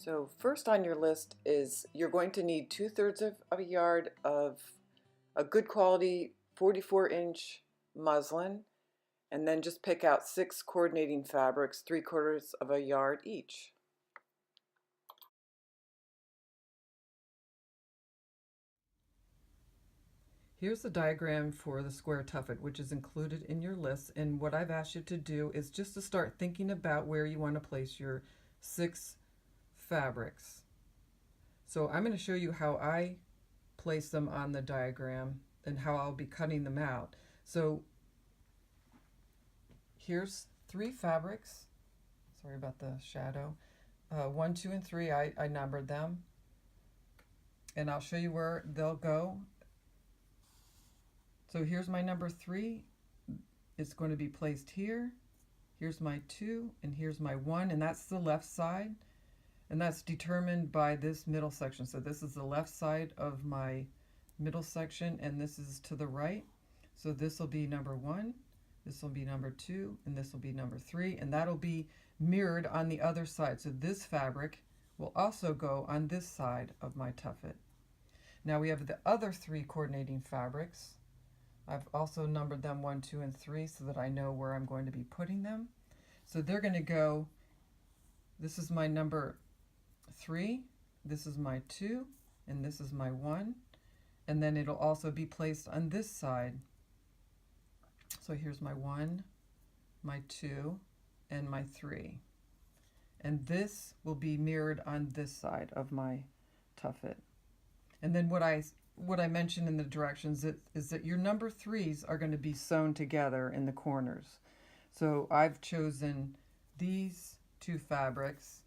So first on your list is you're going to need 2/3 of a yard of a good quality 44-inch muslin, and then just pick out 6 coordinating fabrics, 3/4 of a yard each. Here's the diagram for the square tuffet, which is included in your list, and what I've asked you to do is just to start thinking about where you want to place your 6 fabrics. So I'm going to show you how I place them on the diagram and how I'll be cutting them out. So here's 3 fabrics. Sorry about the shadow. 1, 2, and 3, I numbered them. And I'll show you where they'll go. So here's my number 3. It's going to be placed here. Here's my 2, and here's my 1, and that's the left side. And that's determined by this middle section. So this is the left side of my middle section, and this is to the right. So this will be number 1, this will be number 2, and this will be number 3, and that'll be mirrored on the other side. So this fabric will also go on this side of my tuffet. Now we have the other 3 coordinating fabrics. I've also numbered them 1, 2, and 3 so that I know where I'm going to be putting them. So they're going to go, this is my number 3, this is my 2, and this is my 1, and then it'll also be placed on this side. So here's my 1, my 2, and my 3, and this will be mirrored on this side of my tuffet. And then what I mentioned in the directions is that your number 3s are going to be sewn together in the corners. So I've chosen these 2 fabrics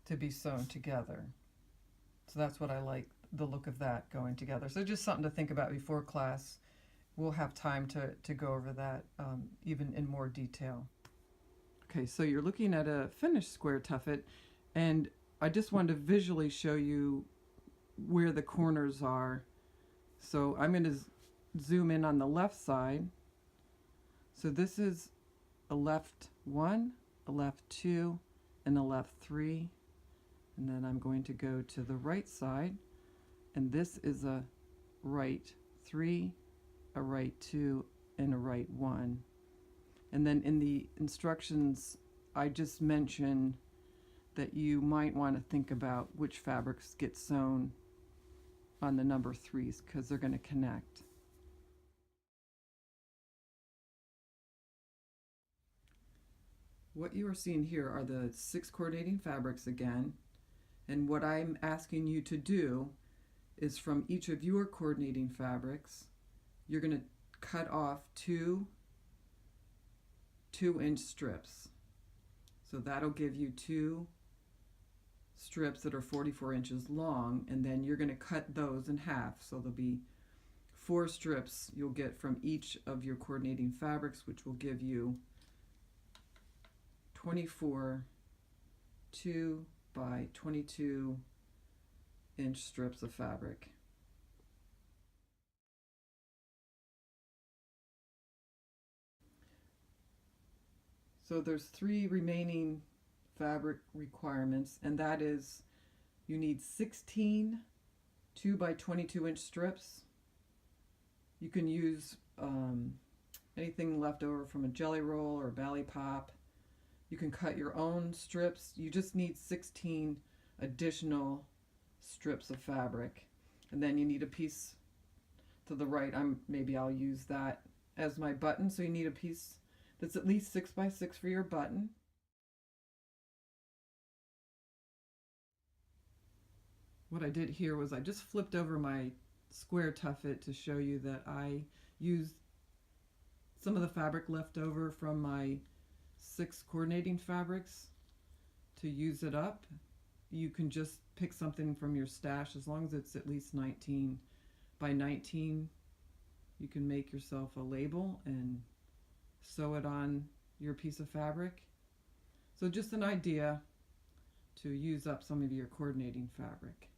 to be sewn together. So that's what I like, the look of that going together. So just something to think about before class. We'll have time to go over that even in more detail. Okay, so you're looking at a finished square tuffet, and I just wanted to visually show you where the corners are. So I'm going to zoom in on the left side. So this is a left 1, a left 2, and a left 3. And then I'm going to go to the right side, and this is a right 3, a right 2, and a right 1. And then in the instructions, I just mentioned that you might want to think about which fabrics get sewn on the number 3s because they're going to connect. What you are seeing here are the 6 coordinating fabrics again, and what I'm asking you to do is from each of your coordinating fabrics, you're going to cut off 2 2-inch strips. So that'll give you 2 strips that are 44 inches long, and then you're going to cut those in half. So there'll be 4 strips you'll get from each of your coordinating fabrics, which will give you 24 2 by 22 inch strips of fabric. So there's 3 remaining fabric requirements, and that is you need 16 2 by 22 inch strips. You can use anything left over from a jelly roll or a Bally Pop. You can cut your own strips. You just need 16 additional strips of fabric. And then you need a piece to the right. Maybe I'll use that as my button. So you need a piece that's at least 6 by 6 for your button. What I did here was I just flipped over my square tuffet to show you that I used some of the fabric left over from my 6 coordinating fabrics to use it up. You can just pick something from your stash as long as it's at least 19 by 19. You can make yourself a label and sew it on your piece of fabric. So just an idea to use up some of your coordinating fabric.